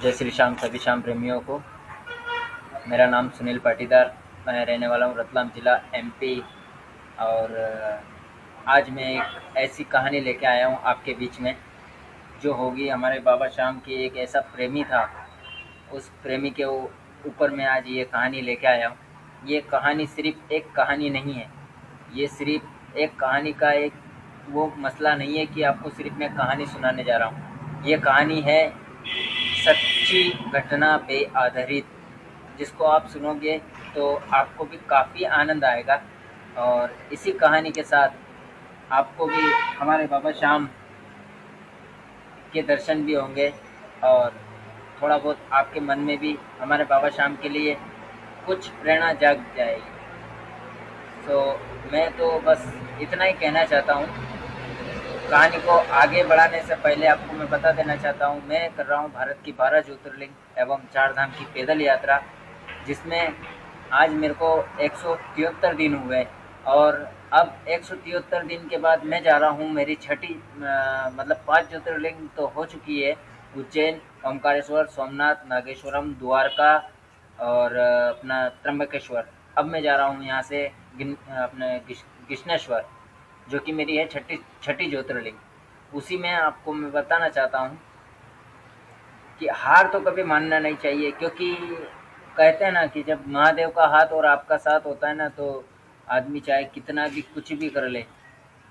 जय श्री श्याम सभी श्याम प्रेमियों को। मेरा नाम सुनील पाटीदार, मैं रहने वाला हूँ रतलाम ज़िला एमपी। और आज मैं एक ऐसी कहानी लेके आया हूँ आपके बीच में, जो होगी हमारे बाबा श्याम की। एक ऐसा प्रेमी था, उस प्रेमी के ऊपर मैं आज ये कहानी लेके आया हूँ। ये कहानी सिर्फ एक कहानी नहीं है, ये सिर्फ एक कहानी का एक वो मसला नहीं है कि आपको सिर्फ मैं कहानी सुनाने जा रहा हूँ। ये कहानी है सच्ची घटना पे आधारित, जिसको आप सुनोगे तो आपको भी काफ़ी आनंद आएगा। और इसी कहानी के साथ आपको भी हमारे बाबा श्याम के दर्शन भी होंगे, और थोड़ा बहुत आपके मन में भी हमारे बाबा श्याम के लिए कुछ प्रेरणा जाग जाएगी। तो मैं तो बस इतना ही कहना चाहता हूँ। कहानी को आगे बढ़ाने से पहले आपको मैं बता देना चाहता हूँ, मैं कर रहा हूँ भारत की 12 ज्योतिर्लिंग एवं 4 धाम की पैदल यात्रा, जिसमें आज मेरे को 173 दिन हुए। और अब 173 दिन के बाद मैं जा रहा हूँ मेरी छठी मतलब 5 ज्योतिर्लिंग तो हो चुकी है: उज्जैन, ओमकारेश्वर, सोमनाथ, नागेश्वरम, द्वारका और अपना त्र्यंबकेश्वर। अब मैं जा रहा हूँ यहाँ से अपने कृष्णेश्वर, जो कि मेरी है छठी छठी ज्योतिर्लिंग। उसी में आपको मैं बताना चाहता हूँ कि हार तो कभी मानना नहीं चाहिए, क्योंकि कहते हैं ना कि जब महादेव का हाथ और आपका साथ होता है ना, तो आदमी चाहे कितना भी कुछ भी कर ले,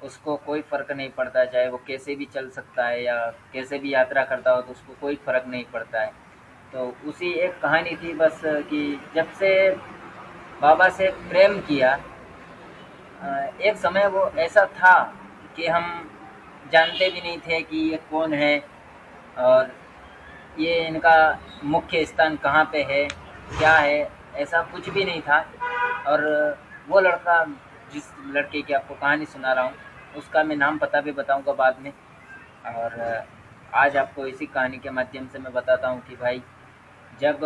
उसको कोई फ़र्क नहीं पड़ता। चाहे वो कैसे भी चल सकता है या कैसे भी यात्रा करता हो, तो उसको कोई फ़र्क नहीं पड़ता है। तो उसी एक कहानी थी बस, कि जब से बाबा से प्रेम किया, एक समय वो ऐसा था कि हम जानते भी नहीं थे कि ये कौन है, और ये इनका मुख्य स्थान कहाँ पे है, क्या है, ऐसा कुछ भी नहीं था। और वो लड़का, जिस लड़के की आपको कहानी सुना रहा हूँ, उसका मैं नाम पता भी बताऊंगा बाद में। और आज आपको इसी कहानी के माध्यम से मैं बताता हूँ कि भाई, जब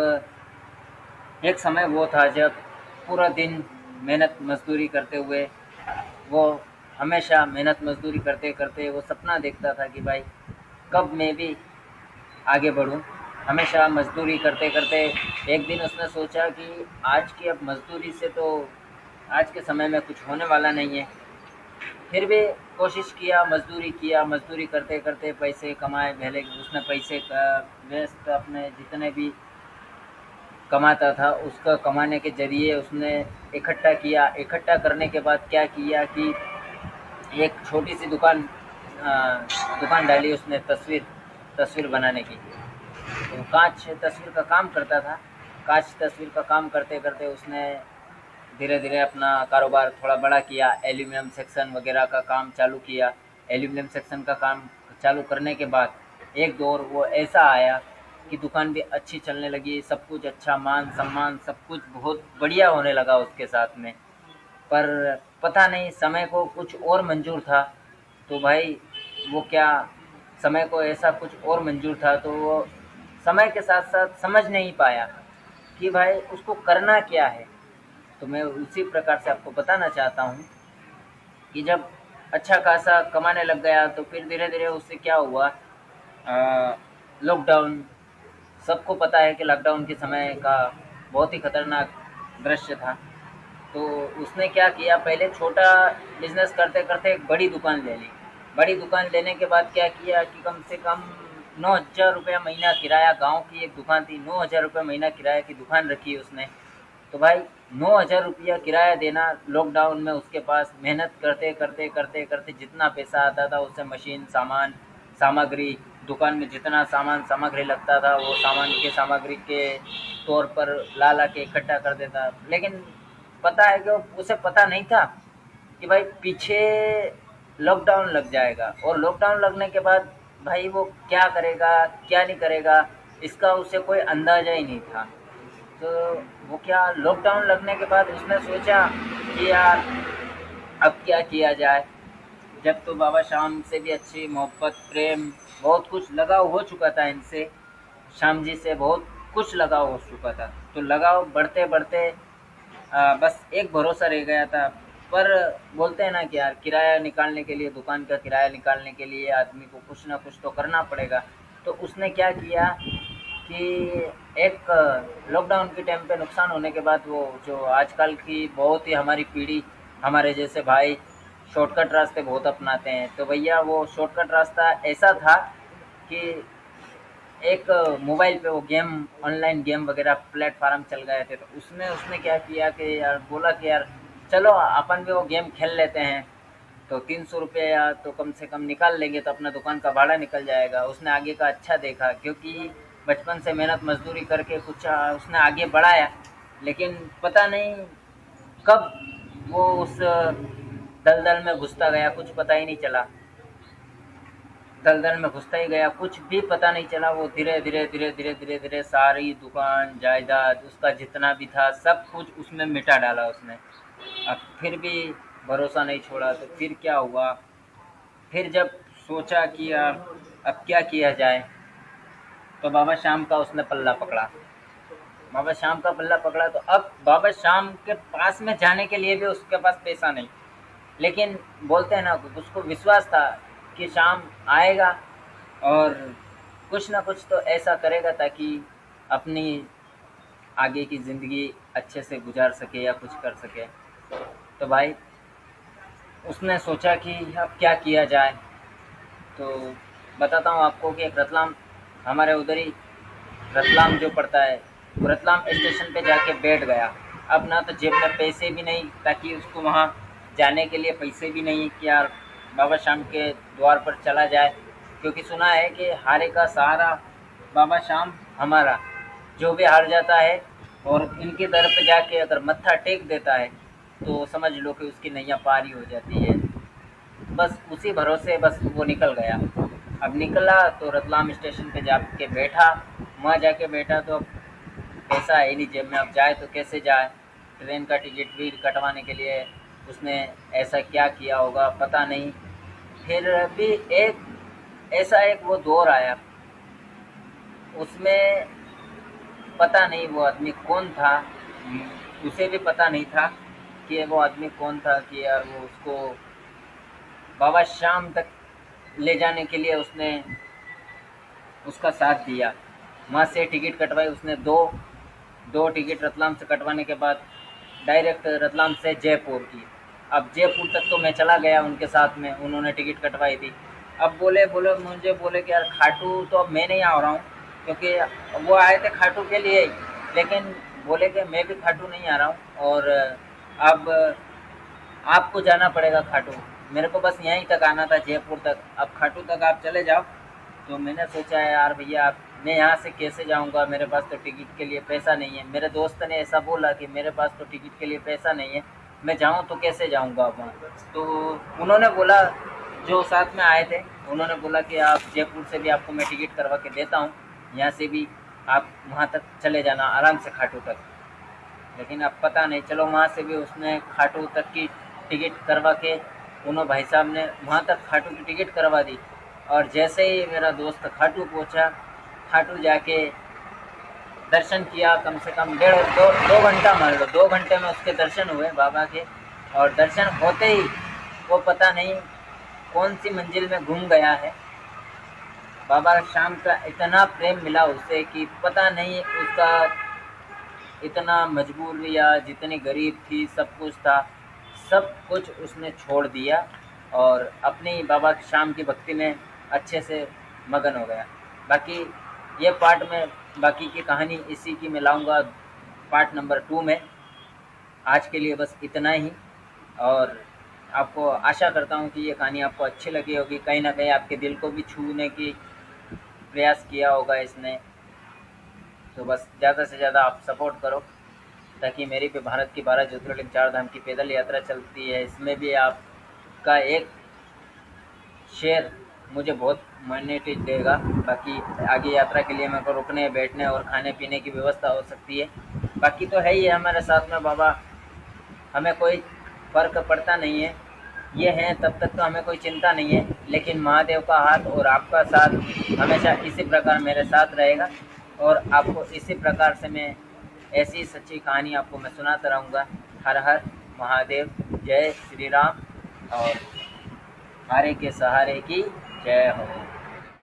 एक समय वो था जब पूरा दिन मेहनत मजदूरी करते हुए, वो हमेशा मेहनत मजदूरी करते करते वो सपना देखता था कि भाई कब मैं भी आगे बढ़ूँ। हमेशा मजदूरी करते करते एक दिन उसने सोचा कि आज की अब मजदूरी से तो आज के समय में कुछ होने वाला नहीं है। फिर भी कोशिश किया, मजदूरी किया, मजदूरी करते करते पैसे कमाए। पहले उसने पैसे का व्यस्त अपने जितने भी कमाता था, उसका कमाने के ज़रिए उसने इकट्ठा किया। इकट्ठा करने के बाद क्या किया कि एक छोटी सी दुकान डाली उसने, तस्वीर बनाने की। तो कांच तस्वीर का काम करता था। कांच तस्वीर का काम करते करते उसने धीरे धीरे अपना कारोबार थोड़ा बड़ा किया। एल्यूमिनियम सेक्शन वगैरह का काम चालू किया। एल्यूमिनियम सेक्शन का काम चालू करने के बाद एक दौर वो ऐसा आया कि दुकान भी अच्छी चलने लगी, सब कुछ अच्छा, मान सम्मान सब कुछ बहुत बढ़िया होने लगा उसके साथ में। पर पता नहीं समय को कुछ और मंजूर था। तो भाई वो क्या, समय को ऐसा कुछ और मंजूर था, तो वो समय के साथ साथ समझ नहीं पाया कि भाई उसको करना क्या है। तो मैं उसी प्रकार से आपको बताना चाहता हूँ कि जब अच्छा खासा कमाने लग गया, तो फिर धीरे धीरे उससे क्या हुआ, लॉकडाउन। सबको पता है कि लॉकडाउन के समय का बहुत ही खतरनाक दृश्य था। तो उसने क्या किया, पहले छोटा बिजनेस करते करते एक बड़ी दुकान ले ली। बड़ी दुकान लेने के बाद क्या किया कि कम से कम 9,000 रुपया महीना किराया, गांव की एक दुकान थी, 9,000 रुपये महीना किराया की दुकान रखी उसने। तो भाई 9,000 रुपया किराया देना लॉकडाउन में, उसके पास मेहनत करते करते करते करते जितना पैसा आता था उससे मशीन, सामान, सामग्री, दुकान में जितना सामान सामग्री लगता था वो सामग्री के तौर पर ला ला के इकट्ठा कर देता। लेकिन पता है कि उसे पता नहीं था कि भाई पीछे लॉकडाउन लग जाएगा, और लॉकडाउन लगने के बाद भाई वो क्या करेगा क्या नहीं करेगा, इसका उसे कोई अंदाज़ा ही नहीं था। तो वो क्या, लॉकडाउन लगने के बाद उसने सोचा कि यार अब क्या किया जाए। जब तो बाबा श्याम से भी अच्छी मोहब्बत, प्रेम, बहुत कुछ लगाव हो चुका था इनसे, श्याम जी से बहुत कुछ लगाव हो चुका था। तो लगाव बढ़ते बढ़ते बस एक भरोसा रह गया था। पर बोलते हैं ना कि यार, किराया निकालने के लिए, दुकान का किराया निकालने के लिए आदमी को कुछ ना कुछ तो करना पड़ेगा। तो उसने क्या किया, कि एक लॉकडाउन के टाइम पे नुकसान होने के बाद वो जो आजकल की बहुत ही हमारी पीढ़ी, हमारे जैसे भाई शॉर्टकट रास्ते बहुत अपनाते हैं, तो भैया वो शॉर्टकट रास्ता ऐसा था कि एक मोबाइल पे वो गेम, ऑनलाइन गेम वगैरह प्लेटफार्म चल गए थे, तो उसमें उसने क्या किया कि यार बोला कि यार चलो अपन भी वो गेम खेल लेते हैं, तो 300 रुपये या तो कम से कम निकाल लेंगे तो अपना दुकान का भाड़ा निकल जाएगा। उसने आगे का अच्छा देखा, क्योंकि बचपन से मेहनत मजदूरी करके कुछ उसने आगे बढ़ाया, लेकिन पता नहीं कब वो उस दलदल में घुसता गया, कुछ पता ही नहीं चला। दलदल में घुसता ही गया, कुछ भी पता नहीं चला। वो धीरे धीरे धीरे धीरे धीरे धीरे सारी दुकान जायदाद उसका जितना भी था सब कुछ उसमें मिटा डाला उसने। अब फिर भी भरोसा नहीं छोड़ा, तो फिर क्या हुआ, फिर जब सोचा कि अब क्या किया जाए, तो बाबा शाम का उसने पल्ला पकड़ा। बाबा शाम का पल्ला पकड़ा, तो अब बाबा शाम के पास में जाने के लिए भी उसके पास पैसा नहीं, लेकिन बोलते हैं ना, उसको विश्वास था कि शाम आएगा और कुछ ना कुछ तो ऐसा करेगा ताकि अपनी आगे की ज़िंदगी अच्छे से गुजार सके या कुछ कर सके। तो भाई उसने सोचा कि अब क्या किया जाए, तो बताता हूँ आपको कि एक रतलाम, हमारे उधर ही रतलाम जो पड़ता है, वो रतलाम स्टेशन पे जाके बैठ गया। अब ना तो जेब में पैसे भी नहीं, ताकि उसको वहाँ जाने के लिए पैसे भी नहीं कि यार बाबा शाम के द्वार पर चला जाए, क्योंकि सुना है कि हारे का सहारा बाबा शाम हमारा, जो भी हार जाता है और इनके दर पे जाके अगर मत्था टेक देता है तो समझ लो कि उसकी नैया पार ही हो जाती है। बस उसी भरोसे बस वो निकल गया। अब निकला तो रतलाम स्टेशन पे जाके बैठा, वहाँ जाके बैठा तो अब पैसा है ही नहीं जेब में, अब जाए तो कैसे जाए। ट्रेन का टिकट भी कटवाने के लिए उसने ऐसा क्या किया होगा पता नहीं। फिर भी एक ऐसा एक वो दौर आया, उसमें पता नहीं वो आदमी कौन था, उसे भी पता नहीं था कि वो आदमी कौन था, कि यार वो उसको बाबा शाम तक ले जाने के लिए उसने उसका साथ दिया। वहाँ से टिकट कटवाई उसने, दो दो टिकट रतलाम से कटवाने के बाद डायरेक्ट रतलाम से जयपुर की। अब जयपुर तक तो मैं चला गया उनके साथ में, उन्होंने टिकट कटवाई थी। अब बोले बोले मुझे बोले कि यार खाटू तो अब मैं नहीं आ रहा हूँ, क्योंकि वो आए थे खाटू के लिए, लेकिन बोले कि मैं भी खाटू नहीं आ रहा हूँ और अब आपको जाना पड़ेगा खाटू, मेरे को बस यहीं तक आना था जयपुर तक, अब खाटू तक आप चले जाओ। तो मैंने सोचा यार भैया मैं यहाँ से कैसे जाऊँगा, मेरे पास तो टिकट के लिए पैसा नहीं है। मेरे दोस्त ने ऐसा बोला कि मेरे पास तो टिकट के लिए पैसा नहीं है, मैं जाऊँ तो कैसे जाऊँगा वहाँ। तो उन्होंने बोला, जो साथ में आए थे उन्होंने बोला कि आप जयपुर से भी आपको मैं टिकट करवा के देता हूँ, यहाँ से भी आप वहाँ तक चले जाना आराम से खाटू तक। लेकिन अब पता नहीं, चलो वहाँ से भी उसने खाटू तक की टिकट करवा के, उन्होंने भाई साहब ने वहाँ तक खाटू की टिकट करवा दी। और जैसे ही मेरा दोस्त खाटू पहुँचा, खाटू जाके दर्शन किया, कम से कम डेढ़ दो दो घंटा मान लो, 2 घंटे में उसके दर्शन हुए बाबा के। और दर्शन होते ही वो पता नहीं कौन सी मंजिल में घूम गया है। बाबा शाम का इतना प्रेम मिला उसे कि पता नहीं उसका इतना मजबूर या जितनी गरीब थी सब कुछ था, सब कुछ उसने छोड़ दिया और अपनी बाबा शाम की भक्ति में अच्छे से मगन हो गया। बाकी ये पार्ट में, बाकी की कहानी इसी की मैं लाऊंगा पार्ट नंबर 2 में। आज के लिए बस इतना ही, और आपको आशा करता हूँ कि ये कहानी आपको अच्छी लगी होगी, कहीं ना कहीं आपके दिल को भी छूने की प्रयास किया होगा इसने। तो बस ज़्यादा से ज़्यादा आप सपोर्ट करो, ताकि मेरी भी भारत की 12 ज्योतिर्लिंग 4 धाम की पैदल यात्रा चलती है, इसमें भी आपका एक शेयर मुझे बहुत मोटिवेट देगा। बाकी आगे यात्रा के लिए मेरे को रुकने बैठने और खाने पीने की व्यवस्था हो सकती है। बाकी तो है ही है हमारे साथ में बाबा, हमें कोई फ़र्क पड़ता नहीं है, ये हैं तब तक तो हमें कोई चिंता नहीं है, लेकिन महादेव का हाथ और आपका साथ हमेशा इसी प्रकार मेरे साथ रहेगा। और आपको इसी प्रकार से मैं ऐसी सच्ची कहानी आपको मैं सुनाता रहूँगा। हर हर महादेव, जय श्री राम और हारे के सहारे की जय हो।